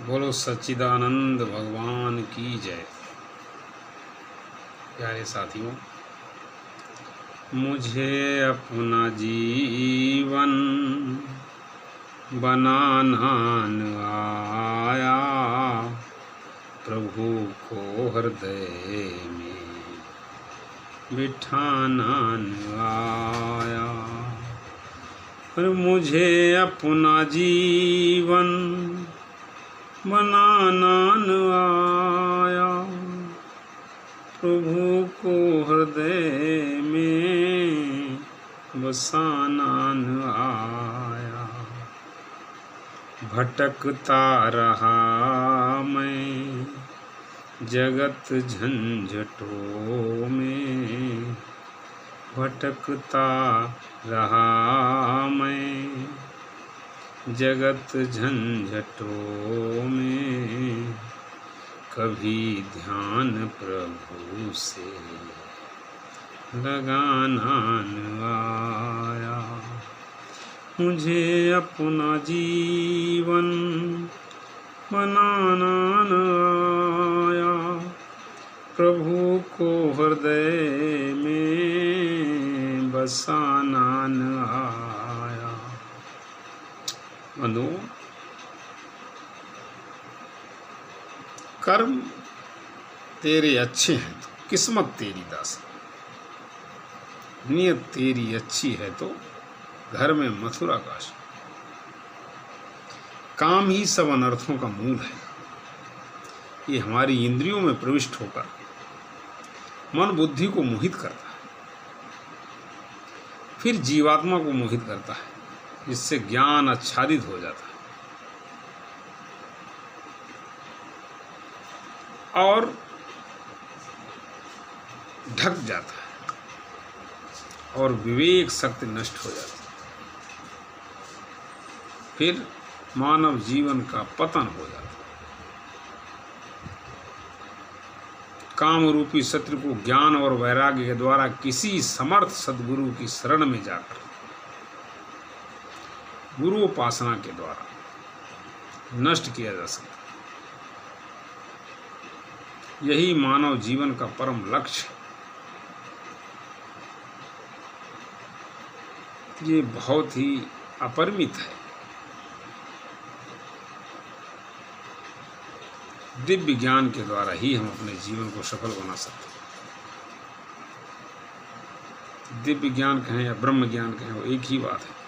बोलो सच्चिदानंद भगवान की जय। प्यारे साथियों, मुझे अपना जीवन बनाना न आया, प्रभु को हृदय में बिठाना न आया। पर मुझे अपना जीवन बनाना न आया, प्रभु को हृदय में बसाना न आया। भटकता रहा मैं जगत झंझटों में, भटकता रहा मैं जगत झंझटों में, कभी ध्यान प्रभु से लगाना न आया। मुझे अपना जीवन बनाना न आया, प्रभु को हृदय में बसाना न आया। बंधुओं, कर्म तेरे अच्छे हैं तो किस्मत तेरी दासी, नियत तेरी अच्छी है तो घर में मथुरा काशी। काम ही सब अनर्थों का मूल है। ये हमारी इंद्रियों में प्रविष्ट होकर मन बुद्धि को मोहित करता है, फिर जीवात्मा को मोहित करता है, जिससे ज्ञान आच्छादित हो जाता है और ढक जाता है और विवेक शक्ति नष्ट हो जाती है। फिर मानव जीवन का पतन हो जाता है। काम रूपी शत्रु को ज्ञान और वैराग्य के द्वारा किसी समर्थ सद्गुरु की शरण में जाकर गुरु उपासना के द्वारा नष्ट किया जा सकता है। यही मानव जीवन का परम लक्ष्य है। ये बहुत ही अपरिमित है। दिव्य ज्ञान के द्वारा ही हम अपने जीवन को सफल बना सकते हैं। दिव्य ज्ञान कहें या ब्रह्म ज्ञान कहें, वो एक ही बात है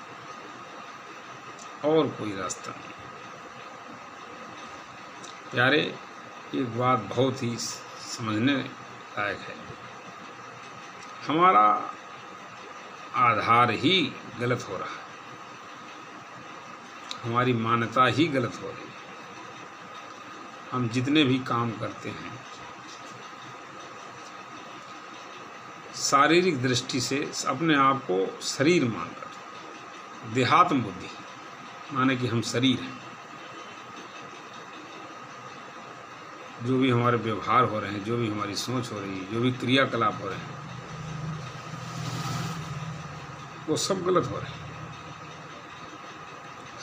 और कोई रास्ता नहीं। प्यारे, एक बात बहुत ही समझने लायक है। हमारा आधार ही गलत हो रहा है, हमारी मान्यता ही गलत हो रही है। हम जितने भी काम करते हैं शारीरिक दृष्टि से अपने आप को शरीर मानकर, देहात्म बुद्धि माने कि हम शरीर हैं। जो भी हमारे व्यवहार हो रहे हैं, जो भी हमारी सोच हो रही है, जो भी क्रियाकलाप हो रहे हैं, वो सब गलत हो रहे हैं।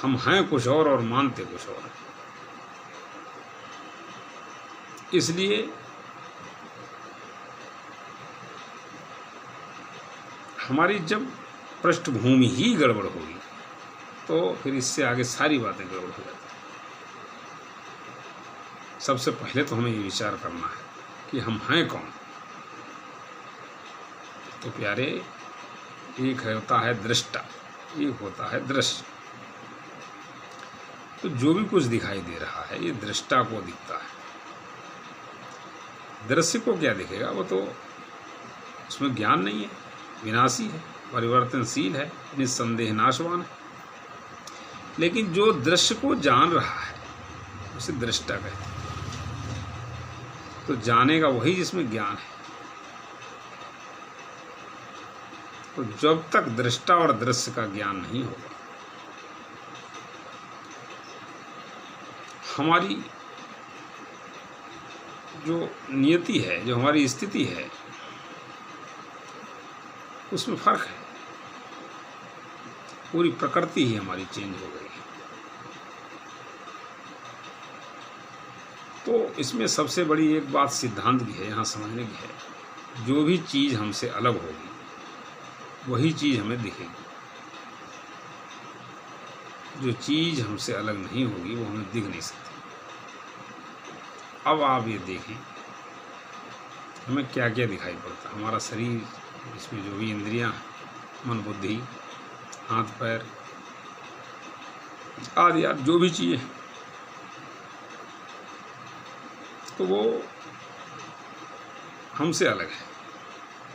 हम हैं कुछ और मानते कुछ और हैं। इसलिए हमारी जब पृष्ठभूमि ही गड़बड़ होगी तो फिर इससे आगे सारी बातें गड़बड़ हो जाती हैं। सबसे पहले तो हमें ये विचार करना है कि हम हैं कौन। तो प्यारे, एक होता है दृष्टा, एक होता है दृश्य। तो जो भी कुछ दिखाई दे रहा है ये दृष्टा को दिखता है। दृश्य को क्या दिखेगा? वो तो उसमें ज्ञान नहीं है, विनाशी है, परिवर्तनशील है, निस्संदेह नाशवान है। लेकिन जो दृश्य को जान रहा है उसे दृष्टा कहते हैं। तो जानेगा वही जिसमें ज्ञान है। तो जब तक दृष्टा और दृश्य का ज्ञान नहीं होगा, हमारी जो नियति है, जो हमारी स्थिति है, उसमें फर्क है। पूरी प्रकृति ही हमारी चेंज हो गई है। तो इसमें सबसे बड़ी एक बात सिद्धांत की है, यहाँ समझने की है, जो भी चीज़ हमसे अलग होगी वही चीज़ हमें दिखेगी, जो चीज़ हमसे अलग नहीं होगी वो हमें दिख नहीं सकती। अब आप ये देखें हमें क्या क्या दिखाई पड़ता है। हमारा शरीर, इसमें जो भी इंद्रियां, मन बुद्धि, हाथ पैर आदि आदि जो भी चीज़ें, तो वो हमसे अलग है।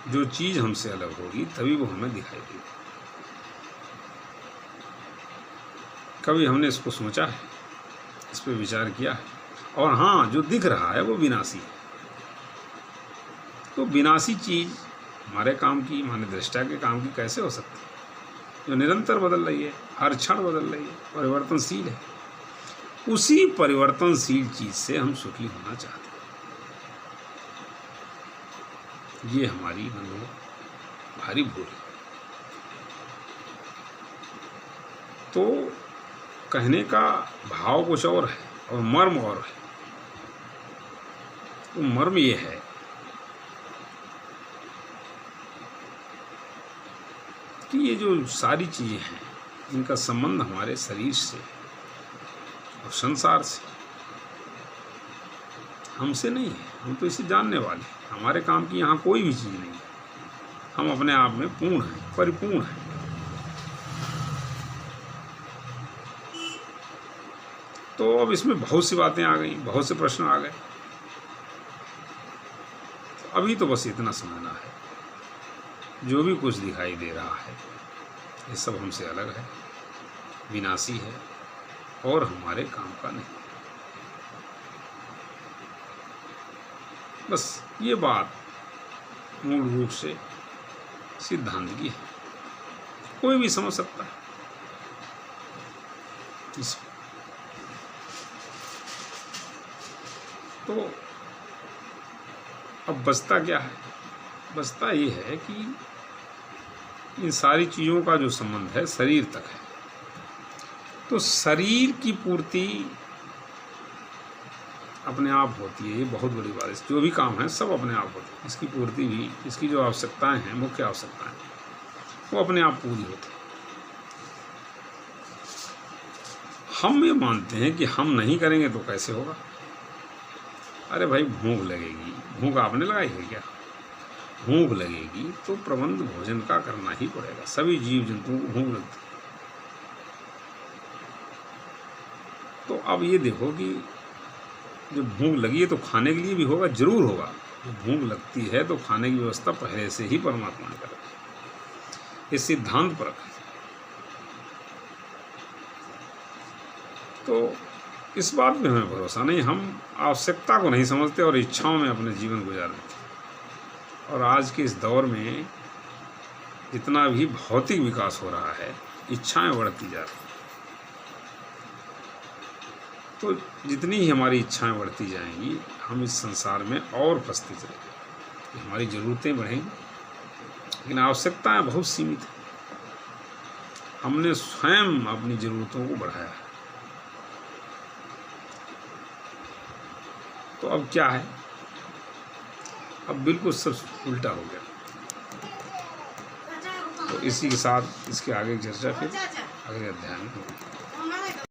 जो चीज़ हमसे अलग होगी तभी वो हमें दिखाई देगी। कभी हमने इसको सोचा है, इस पर विचार किया है? और हाँ, जो दिख रहा है वो विनाशी है। तो विनाशी चीज़ हमारे काम की, हमारे दृष्टा के काम की कैसे हो सकती है? जो निरंतर बदल रही है, हर क्षण बदल रही है, परिवर्तनशील है। उसी परिवर्तनशील चीज़ से हम सुखी होना चाहते हैं। ये हमारी बंधुओं भारी भूल है। तो कहने का भाव कुछ और है और मर्म और है। तो मर्म ये है कि ये जो सारी चीज़ें हैं इनका संबंध हमारे शरीर से और संसार से, हमसे नहीं है। हम तो इसे जानने वाले हैं। हमारे काम की यहाँ कोई भी चीज़ नहीं है। हम अपने आप में पूर्ण हैं, परिपूर्ण हैं। तो अब इसमें बहुत सी बातें आ गई, बहुत से प्रश्न आ गए। तो अभी तो बस इतना समझना है, जो भी कुछ दिखाई दे रहा है ये सब हमसे अलग है, विनाशी है और हमारे काम का नहीं। बस ये बात मूल रूप से सिद्धांत की है, कोई भी समझ सकता है इसको। तो अब बचता क्या है? बचता ये है कि इन सारी चीज़ों का जो संबंध है शरीर तक है। तो शरीर की पूर्ति अपने आप होती है, ये बहुत बड़ी बात है। जो भी काम है सब अपने आप होते हैं। इसकी पूर्ति भी, इसकी जो आवश्यकताएं हैं, मुख्य आवश्यकताएं, वो अपने आप पूरी होती हैं। हम ये मानते हैं कि हम नहीं करेंगे तो कैसे होगा। अरे भाई, भूख लगेगी, भूख आपने लगाई है क्या? भूख लगेगी तो प्रबंध भोजन का करना ही पड़ेगा। सभी जीव जंतुओं को भूख लगती है। तो अब ये देखो कि जब भूख लगी है तो खाने के लिए भी होगा, जरूर होगा। जब भूख लगती है तो खाने की व्यवस्था पहले से ही परमात्मा ने कर रखी है। ये सिद्धांत परक है। तो इस बात में हमें भरोसा नहीं। हम आवश्यकता को नहीं समझते और इच्छाओं में अपने जीवन गुजार देते। और आज के इस दौर में जितना भी भौतिक विकास हो रहा है, इच्छाएं बढ़ती जा रही। तो जितनी ही हमारी इच्छाएं बढ़ती जाएंगी, हम इस संसार में और फंसते चलेंगे। हमारी ज़रूरतें बढ़ेंगी लेकिन आवश्यकताएं बहुत सीमित हैं। हमने स्वयं अपनी ज़रूरतों को बढ़ाया है। तो अब क्या है? अब बिल्कुल सब उल्टा हो गया। तो इसी के साथ इसके आगे की चर्चा फिर अगले अध्याय में होगी।